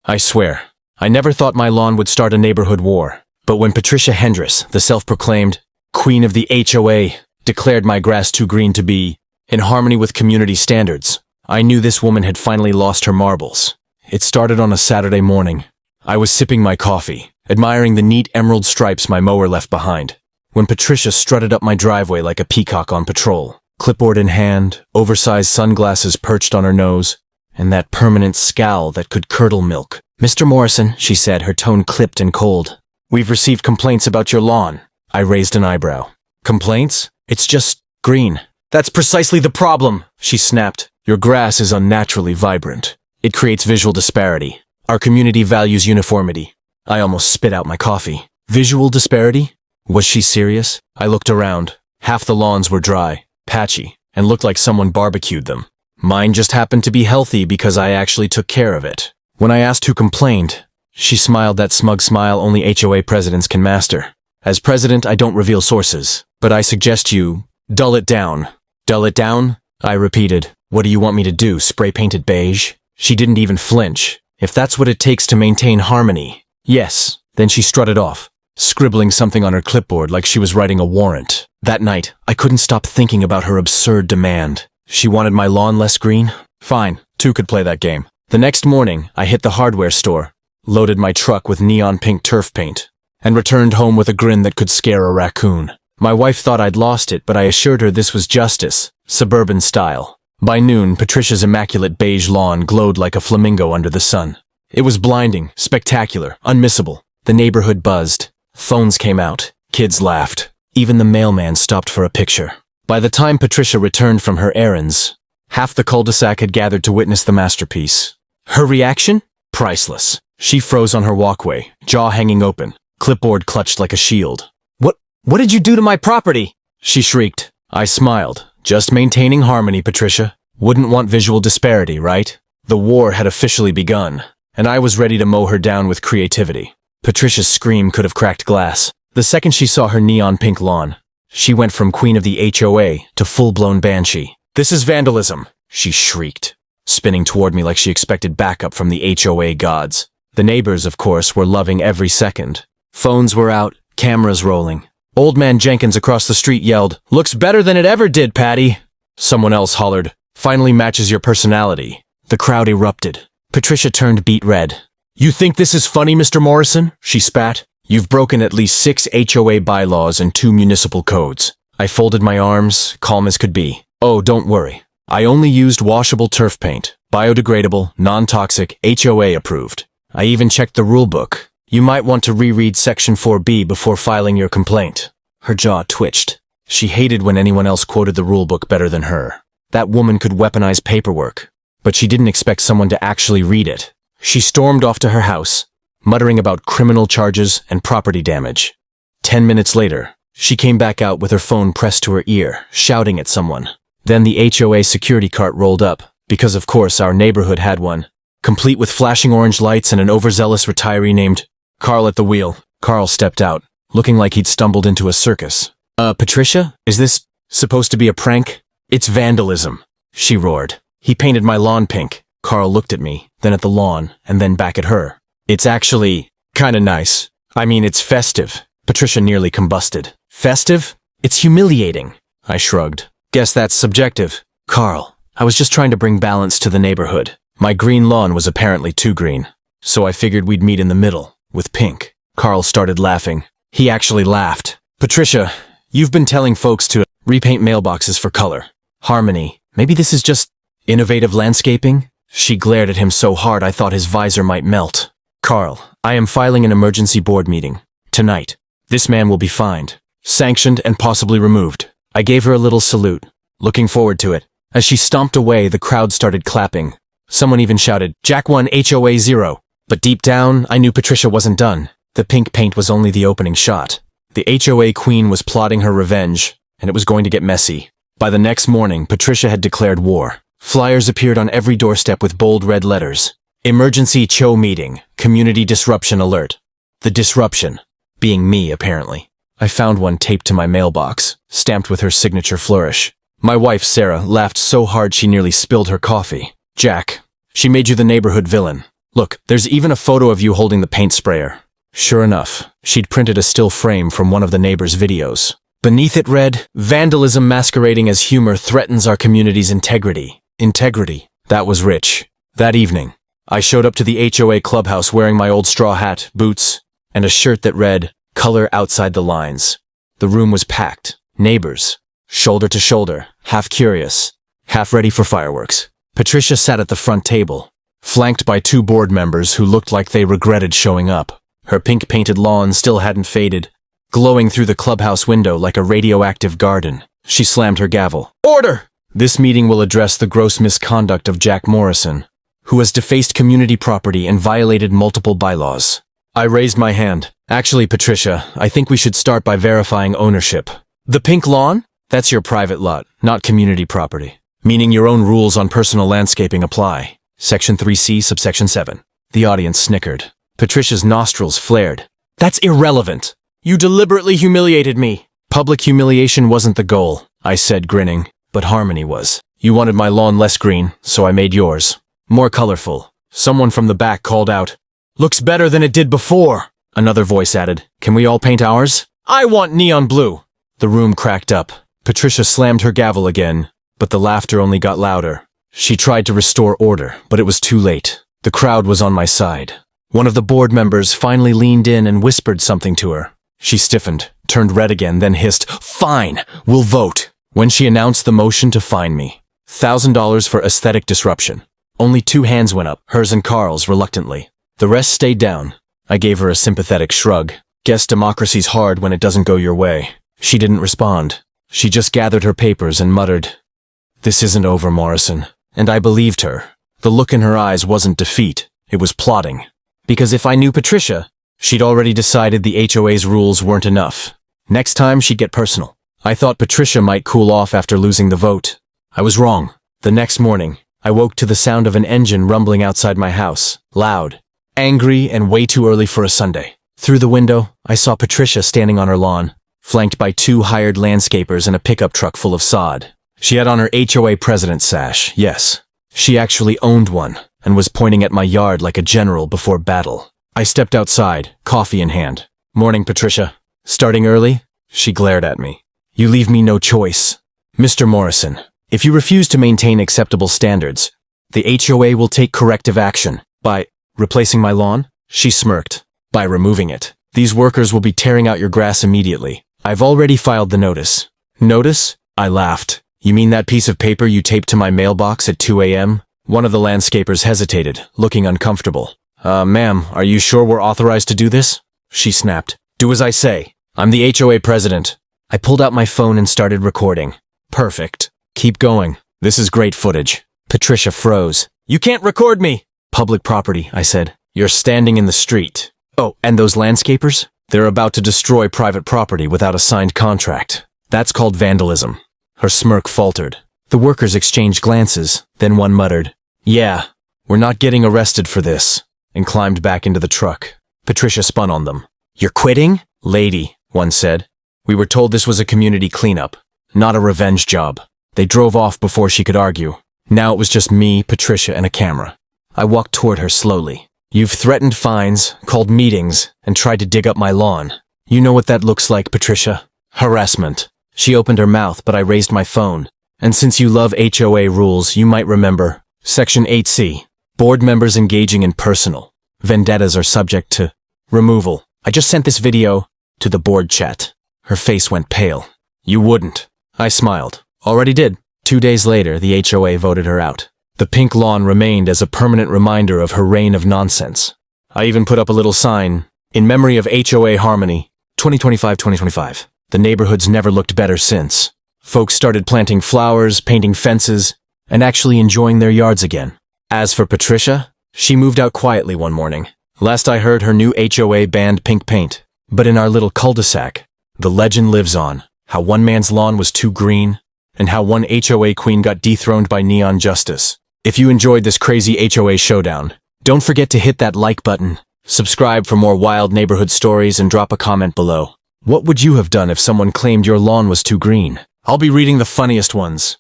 I swear, I never thought my lawn would start a neighborhood war. But when Patricia Hendress, the self-proclaimed queen of the HOA, declared my grass too green to be in harmony with community standards, I knew this woman had finally lost her marbles. It started on a Saturday morning. I was sipping my coffee, admiring the neat emerald stripes my mower left behind, when Patricia strutted up my driveway like a peacock on patrol, clipboard in hand, oversized sunglasses perched on her nose, and that permanent scowl that could curdle milk. "Mr. Morrison," she said, her tone clipped and cold. "We've received complaints about your lawn." I raised an eyebrow. "Complaints? It's just green." "That's precisely the problem," she snapped. "Your grass is unnaturally vibrant. It creates visual disparity. Our community values uniformity." I almost spit out my coffee. Visual disparity? Was she serious? I looked around. Half the lawns were dry, patchy, and looked like someone barbecued them. Mine just happened to be healthy because I actually took care of it. When I asked who complained, she smiled that smug smile only HOA presidents can master. "As president, I don't reveal sources, but I suggest you dull it down." "Dull it down?" I repeated. "What do you want me to do, spray paint it beige?" She didn't even flinch. "If that's what it takes to maintain harmony." "Yes." Then she strutted off, scribbling something on her clipboard like she was writing a warrant. That night, I couldn't stop thinking about her absurd demand. She wanted my lawn less green? Fine, two could play that game. The next morning, I hit the hardware store, loaded my truck with neon pink turf paint, and returned home with a grin that could scare a raccoon. My wife thought I'd lost it, but I assured her this was justice, suburban style. By noon, Patricia's immaculate beige lawn glowed like a flamingo under the sun. It was blinding, spectacular, unmissable. The neighborhood buzzed. Phones came out. Kids laughed. Even the mailman stopped for a picture. By the time Patricia returned from her errands, half the cul-de-sac had gathered to witness the masterpiece. Her reaction? Priceless. She froze on her walkway, jaw hanging open, clipboard clutched like a shield. What did you do to my property?" she shrieked. I smiled. "Just maintaining harmony, Patricia. Wouldn't want visual disparity, right?" The war had officially begun, and I was ready to mow her down with creativity. Patricia's scream could have cracked glass. The second she saw her neon pink lawn, she went from queen of the HOA to full-blown banshee. "This is vandalism," she shrieked, spinning toward me like she expected backup from the HOA gods. The neighbors, of course, were loving every second. Phones were out, cameras rolling. Old man Jenkins across the street yelled, "Looks better than it ever did, Patty." Someone else hollered, "Finally matches your personality." The crowd erupted. Patricia turned beet red. "You think this is funny, Mr. Morrison?" she spat. "You've broken at least 6 HOA bylaws and 2 municipal codes." I folded my arms, calm as could be. "Oh, don't worry. I only used washable turf paint, biodegradable, non-toxic, HOA approved. I even checked the rulebook. You might want to reread Section 4B before filing your complaint." Her jaw twitched. She hated when anyone else quoted the rulebook better than her. That woman could weaponize paperwork, but she didn't expect someone to actually read it. She stormed off to her house, muttering about criminal charges and property damage. 10 minutes later, she came back out with her phone pressed to her ear, shouting at someone. Then the HOA security cart rolled up, because of course our neighborhood had one, complete with flashing orange lights and an overzealous retiree named Carl at the wheel. Carl stepped out, looking like he'd stumbled into a circus. Patricia? Is this supposed to be a prank?" "It's vandalism," she roared. "He painted my lawn pink." Carl looked at me, then at the lawn, and then back at her. "It's actually kinda nice. I mean, it's festive." Patricia nearly combusted. "Festive? It's humiliating." I shrugged. "Guess that's subjective." "Carl, I was just trying to bring balance to the neighborhood. My green lawn was apparently too green, so I figured we'd meet in the middle, with pink." Carl started laughing. He actually laughed. "Patricia, you've been telling folks to repaint mailboxes for color. Harmony. Maybe this is just innovative landscaping?" She glared at him so hard I thought his visor might melt. "Carl, I am filing an emergency board meeting. Tonight. This man will be fined, sanctioned, and possibly removed." I gave her a little salute, looking forward to it. As she stomped away, the crowd started clapping. Someone even shouted, "Jack 1, HOA 0. But deep down, I knew Patricia wasn't done. The pink paint was only the opening shot. The HOA queen was plotting her revenge, and it was going to get messy. By the next morning, Patricia had declared war. Flyers appeared on every doorstep with bold red letters. "Emergency HO meeting. Community disruption alert." The disruption being me, apparently. I found one taped to my mailbox, stamped with her signature flourish. My wife, Sarah, laughed so hard she nearly spilled her coffee. "Jack, she made you the neighborhood villain. Look, there's even a photo of you holding the paint sprayer. Sure enough, she'd printed a still frame from one of the neighbors' videos. Beneath it read, "Vandalism masquerading as humor threatens our community's integrity." Integrity. That was rich. That evening, I showed up to the HOA clubhouse wearing my old straw hat, boots, and a shirt that read, "Color outside the lines." The room was packed. Neighbors. Shoulder to shoulder, half curious, half ready for fireworks. Patricia sat at the front table, flanked by two board members who looked like they regretted showing up. Her pink-painted lawn still hadn't faded, glowing through the clubhouse window like a radioactive garden. She slammed her gavel. "Order! This meeting will address the gross misconduct of Jack Morrison, who has defaced community property and violated multiple bylaws." I raised my hand. "Actually, Patricia, I think we should start by verifying ownership." "The pink lawn? That's your private lot, not community property. Meaning your own rules on personal landscaping apply. Section 3C, subsection 7. The audience snickered. Patricia's nostrils flared. "That's irrelevant. You deliberately humiliated me." "Public humiliation wasn't the goal," I said, grinning, "but harmony was. You wanted my lawn less green, so I made yours more colorful." Someone from the back called out, "Looks better than it did before." Another voice added, "Can we all paint ours?" "I want neon blue." The room cracked up. Patricia slammed her gavel again, but the laughter only got louder. She tried to restore order, but it was too late. The crowd was on my side. One of the board members finally leaned in and whispered something to her. She stiffened, turned red again, then hissed, "Fine, we'll vote." When she announced the motion to fine me, $1,000 for aesthetic disruption. Only 2 hands went up, hers and Carl's, reluctantly. The rest stayed down. I gave her a sympathetic shrug. Guess democracy's hard when it doesn't go your way. She didn't respond. She just gathered her papers and muttered, "This isn't over, Morrison." And I believed her. The look in her eyes wasn't defeat, it was plotting. Because if I knew Patricia, she'd already decided the HOA's rules weren't enough. Next time she'd get personal. I thought Patricia might cool off after losing the vote. I was wrong. The next morning, I woke to the sound of an engine rumbling outside my house, loud, angry, and way too early for a Sunday. Through the window, I saw Patricia standing on her lawn, flanked by 2 hired landscapers and a pickup truck full of sod. She had on her HOA president's sash, yes. She actually owned one, and was pointing at my yard like a general before battle. I stepped outside, coffee in hand. "Morning, Patricia." "Starting early?" She glared at me. "You leave me no choice. Mr. Morrison, if you refuse to maintain acceptable standards, the HOA will take corrective action. By replacing my lawn?" She smirked. "By removing it. These workers will be tearing out your grass immediately. I've already filed the notice." "Notice?" I laughed. "You mean that piece of paper you taped to my mailbox at 2 a.m.? One of the landscapers hesitated, looking uncomfortable. Ma'am, are you sure we're authorized to do this?" She snapped. "Do as I say. I'm the HOA president." I pulled out my phone and started recording. "Perfect. Keep going. This is great footage." Patricia froze. "You can't record me!" "Public property," I said. "You're standing in the street." "Oh, and those landscapers? They're about to destroy private property without a signed contract. That's called vandalism." Her smirk faltered. The workers exchanged glances, then one muttered, "Yeah, we're not getting arrested for this," and climbed back into the truck. Patricia spun on them. "You're quitting?" "Lady," one said. "We were told this was a community cleanup, not a revenge job." They drove off before she could argue. Now it was just me, Patricia, and a camera. I walked toward her slowly. "You've threatened fines, called meetings, and tried to dig up my lawn. You know what that looks like, Patricia. Harassment." She opened her mouth, but I raised my phone. "And since you love HOA rules, you might remember Section 8C. Board members engaging in personal vendettas are subject to removal." I just sent this video to the board chat. Her face went pale. "You wouldn't." I smiled. "Already did." 2 days later, the HOA voted her out. The pink lawn remained as a permanent reminder of her reign of nonsense. I even put up a little sign, "In memory of HOA Harmony, 2025-2025. The neighborhood's never looked better since. Folks started planting flowers, painting fences, and actually enjoying their yards again. As for Patricia, she moved out quietly one morning. Last I heard, her new HOA banned pink paint. But in our little cul-de-sac, the legend lives on, how one man's lawn was too green, and how one HOA queen got dethroned by neon justice. If you enjoyed this crazy HOA showdown, don't forget to hit that like button, subscribe for more wild neighborhood stories, and drop a comment below. What would you have done if someone claimed your lawn was too green? I'll be reading the funniest ones.